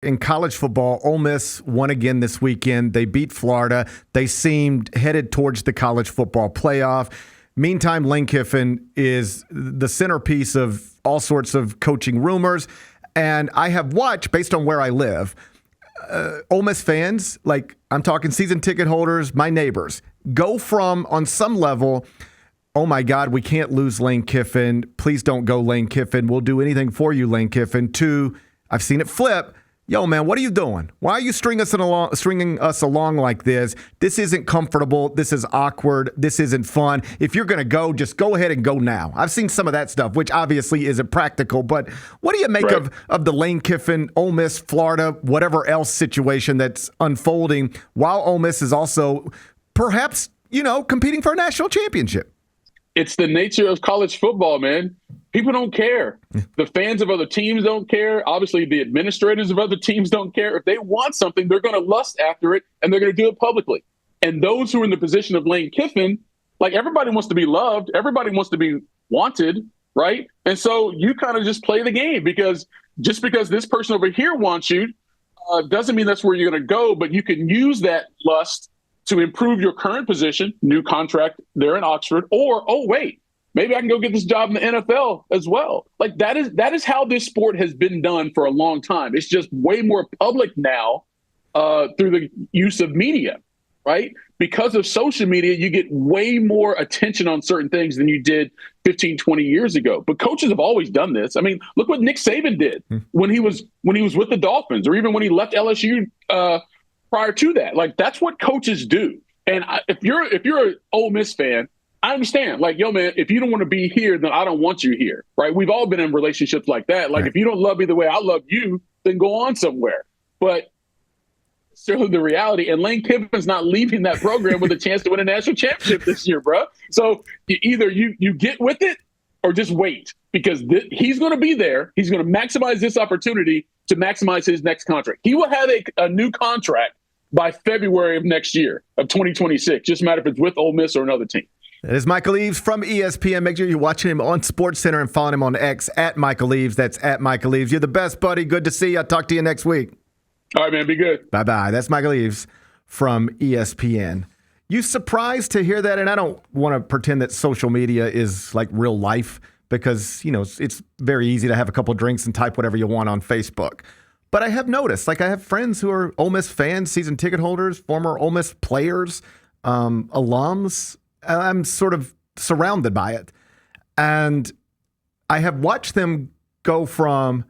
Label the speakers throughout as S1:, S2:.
S1: in college football, Ole Miss won again this weekend. They beat Florida. They seemed headed towards the college football playoff. Meantime, Lane Kiffin is the centerpiece of all sorts of coaching rumors. And I have watched, based on where I live, Ole Miss fans, like I'm talking season ticket holders, my neighbors, go from, on some level, oh my God, we can't lose Lane Kiffin. Please don't go Lane Kiffin. We'll do anything for you, Lane Kiffin. To, I've seen it flip. Yo, man, what are you doing? Why are you stringing us along like this? This isn't comfortable. This is awkward. This isn't fun. If you're going to go, just go ahead and go now. I've seen some of that stuff, which obviously isn't practical. But what do you make of the Lane Kiffin, Ole Miss, Florida, whatever else situation that's unfolding while Ole Miss is also perhaps, competing for a national championship?
S2: It's the nature of college football, man. People don't care. The fans of other teams don't care. Obviously, the administrators of other teams don't care. If they want something, they're going to lust after it, and they're going to do it publicly. And those who are in the position of Lane Kiffin, like everybody wants to be loved. Everybody wants to be wanted, right? And so you kind of just play the game because just because this person over here wants you doesn't mean that's where you're going to go, but you can use that lust to improve your current position, new contract there in Oxford, or, oh, wait, maybe I can go get this job in the NFL as well. Like that is how this sport has been done for a long time. It's just way more public now through the use of media, right? Because of social media, you get way more attention on certain things than you did 15, 20 years ago. But coaches have always done this. I mean, look what Nick Saban did when he was with the Dolphins, or even when he left LSU prior to that. Like that's what coaches do. And if you're an Ole Miss fan, I understand. Like, yo, man, if you don't want to be here, then I don't want you here, right? We've all been in relationships like that. Like, if you don't love me the way I love you, then go on somewhere. But certainly the reality, and Lane Kiffin's not leaving that program with a chance to win a national championship this year, bro. So either you get with it or just wait, because he's going to be there. He's going to maximize this opportunity to maximize his next contract. He will have a new contract by February of next year, of 2026. Just matter if it's with Ole Miss or another team.
S1: That is Michael Eaves from ESPN. Make sure you're watching him on SportsCenter and following him on X at Michael Eaves. That's at Michael Eaves. You're the best, buddy. Good to see you. I'll talk to you next week.
S2: All right, man. Be good.
S1: Bye-bye. That's Michael Eaves from ESPN. You surprised to hear that? And I don't want to pretend that social media is like real life because, it's very easy to have a couple drinks and type whatever you want on Facebook. But I have noticed, I have friends who are Ole Miss fans, season ticket holders, former Ole Miss players, alums. I'm sort of surrounded by it. And I have watched them go from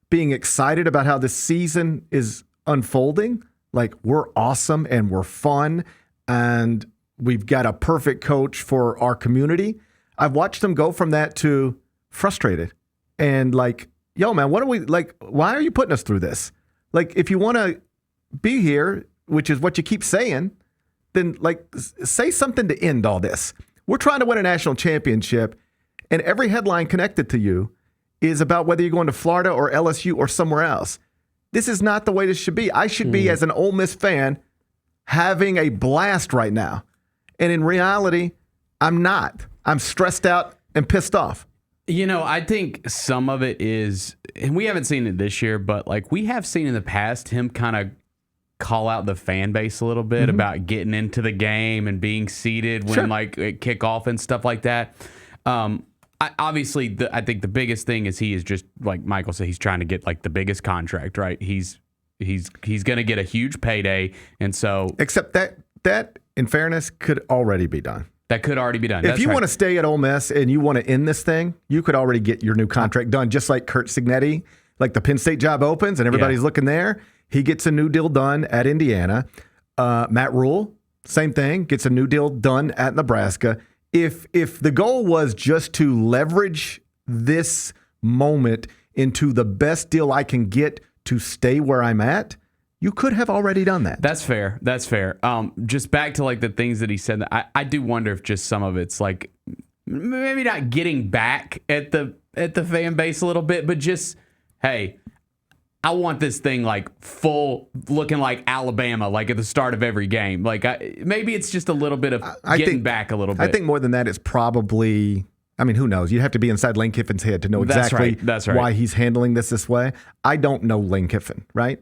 S1: being excited about how this season is unfolding, like we're awesome and we're fun and we've got a perfect coach for our community. I've watched them go from that to frustrated and like, yo, man, why are you putting us through this? Like, if you want to be here, which is what you keep saying, then say something to end all this. We're trying to win a national championship, and every headline connected to you is about whether you're going to Florida or LSU or somewhere else. This is not the way this should be. I should be, as an Ole Miss fan, having a blast right now. And in reality, I'm not. I'm stressed out and pissed off.
S3: I think some of it is, and we haven't seen it this year, but we have seen in the past him kind of call out the fan base a little bit about getting into the game and being seated when at kickoff and stuff like that. I think the biggest thing is he is just, like Michael said, he's trying to get the biggest contract, right? He's going to get a huge payday, and so
S1: except that in fairness could already be done.
S3: That could already be done.
S1: If you want to stay at Ole Miss and you want to end this thing, you could already get your new contract done, just like Kurt Signetti. Like the Penn State job opens and everybody's looking there. He gets a new deal done at Indiana. Matt Rule, same thing, gets a new deal done at Nebraska. If the goal was just to leverage this moment into the best deal I can get to stay where I'm at, you could have already done that.
S3: That's fair. Just back to the things that he said. I do wonder if just some of it's maybe not getting back at the fan base a little bit, but just, hey, I want this thing full looking like Alabama, at the start of every game. Maybe it's just a little bit of getting back a little bit.
S1: I think more than that, it's probably I mean, who knows? You have to be inside Lane Kiffin's head to know
S3: That's
S1: exactly
S3: right. That's right.
S1: why he's handling this way. I don't know Lane Kiffin, right?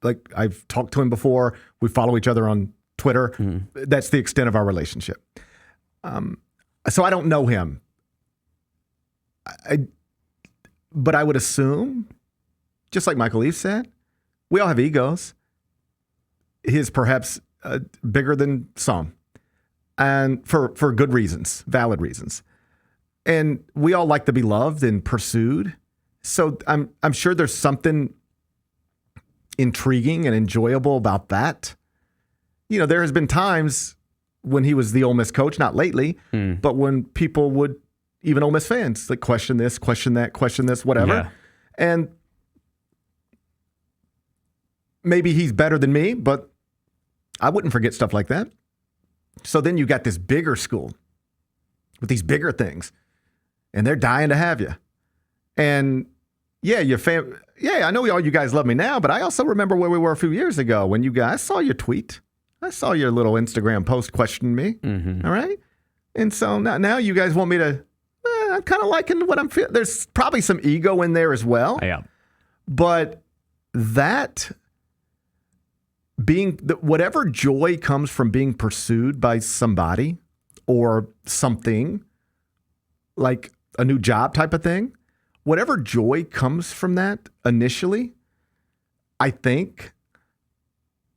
S1: Like I've talked to him before. We follow each other on Twitter. That's the extent of our relationship. So I don't know him. But I would assume, just like Michael Eaves said, we all have egos. His perhaps bigger than some, and for good reasons, valid reasons. And we all like to be loved and pursued. So I'm sure there's something intriguing and enjoyable about that. You know, there has been times when he was the Ole Miss coach, not lately, but when people would, even Ole Miss fans, like question this, question that, question this, whatever.
S3: Yeah.
S1: And maybe he's better than me, but I wouldn't forget stuff like that. So then you got this bigger school with these bigger things, and they're dying to have you. And yeah, I know all you guys love me now, but I also remember where we were a few years ago when you guys, I saw your tweet. I saw your little Instagram post questioning me. All right. And so now you guys want me to, I'm kind of liking what I'm feeling. There's probably some ego in there as well.
S3: Yeah.
S1: But that whatever joy comes from being pursued by somebody or something, like a new job type of thing, whatever joy comes from that initially, I think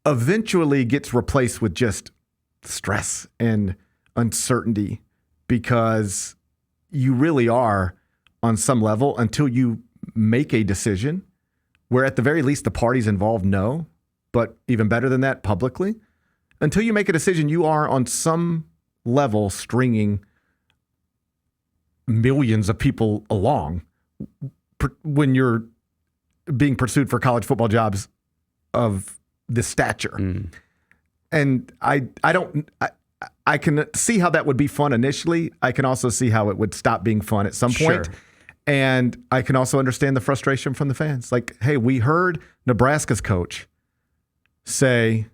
S1: eventually gets replaced with just stress and uncertainty, because you really are on some level, until you make a decision where at the very least the parties involved know, but even better than that, publicly, until you make a decision, you are on some level stringing millions of people along when you're being pursued for college football jobs of this stature. And I can see how that would be fun initially. I can also see how it would stop being fun at some point.
S3: Sure.
S1: And I can also understand the frustration from the fans. Like, hey, we heard Nebraska's coach say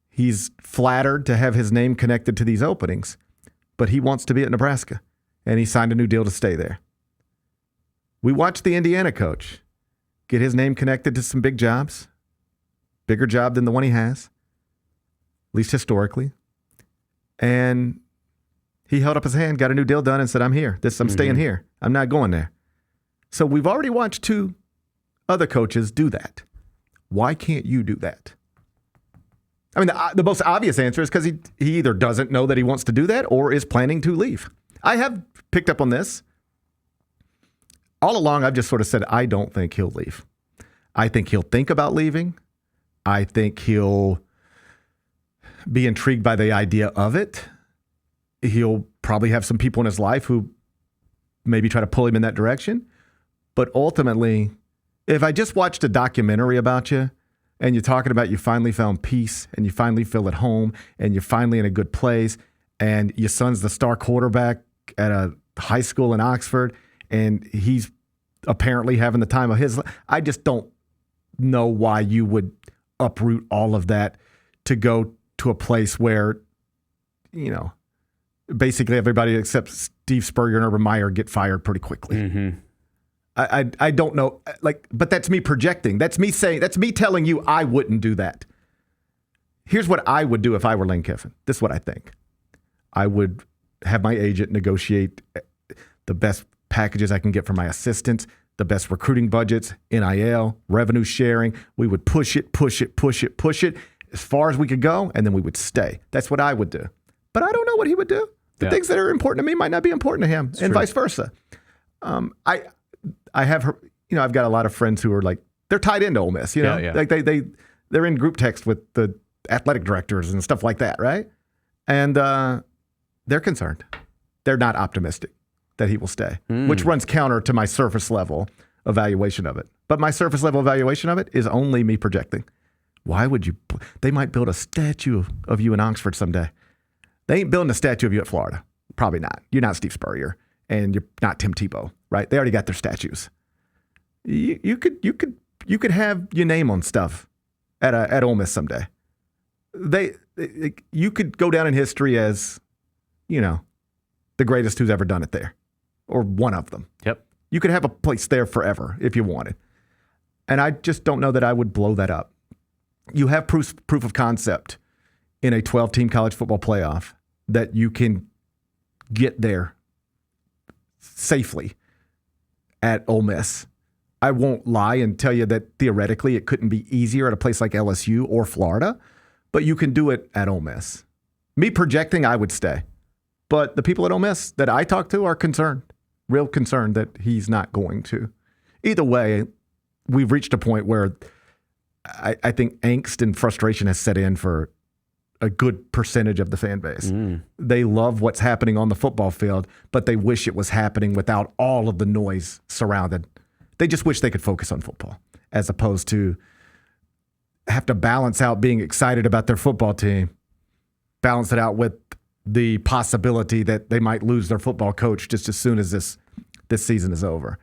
S1: he's flattered to have his name connected to these openings, but he wants to be at Nebraska, and he signed a new deal to stay there. We watched the Indiana coach get his name connected to some big jobs, bigger job than the one he has, at least historically. And he held up his hand, got a new deal done, and said, I'm here. I'm staying here. I'm not going there. So we've already watched two other coaches do that. Why can't you do that? I mean, the most obvious answer is because he either doesn't know that he wants to do that or is planning to leave. I have picked up on this. All along, I've just sort of said, I don't think he'll leave. I think he'll think about leaving. I think he'll be intrigued by the idea of it. He'll probably have some people in his life who maybe try to pull him in that direction. But ultimately, if I just watched a documentary about you and you're talking about you finally found peace and you finally feel at home and you're finally in a good place and your son's the star quarterback at a high school in Oxford and he's apparently having the time of his life, I just don't know why you would uproot all of that to go to a place where, you know, basically everybody except Steve Spurrier and Urban Meyer get fired pretty quickly. I don't know, like, but that's me projecting. That's me telling you I wouldn't do that. Here's what I would do if I were Lane Kiffin. This is what I think. I would have my agent negotiate the best packages I can get for my assistants, the best recruiting budgets, NIL, revenue sharing. We would push it as far as we could go, and then we would stay. That's what I would do. But I don't know what he would do. The things that are important to me might not be important to him, and
S3: true.
S1: vice versa. I have, I've got a lot of friends who are like, they're tied into Ole Miss, like they're in group text with the athletic directors and stuff like that, right? And they're concerned. They're not optimistic that he will stay, which runs counter to my surface level evaluation of it. But my surface level evaluation of it is only me projecting. Why would you? They might build a statue of you in Oxford someday. They ain't building a statue of you at Florida. Probably not. You're not Steve Spurrier, and you're not Tim Tebow, right? They already got their statues. You could have your name on stuff at Ole Miss someday. You could go down in history as, the greatest who's ever done it there, or one of them.
S3: Yep.
S1: You could have a place there forever if you wanted. And I just don't know that I would blow that up. You have proof of concept in a 12-team college football playoff that you can get there safely at Ole Miss. I won't lie and tell you that theoretically it couldn't be easier at a place like LSU or Florida, but you can do it at Ole Miss. Me projecting, I would stay. But the people at Ole Miss that I talk to are concerned, real concerned that he's not going to. Either way, we've reached a point where I think angst and frustration has set in for a good percentage of the fan base. They love what's happening on the football field, but they wish it was happening without all of the noise surrounded. They just wish they could focus on football as opposed to have to balance out being excited about their football team, balance it out with the possibility that they might lose their football coach just as soon as this season is over.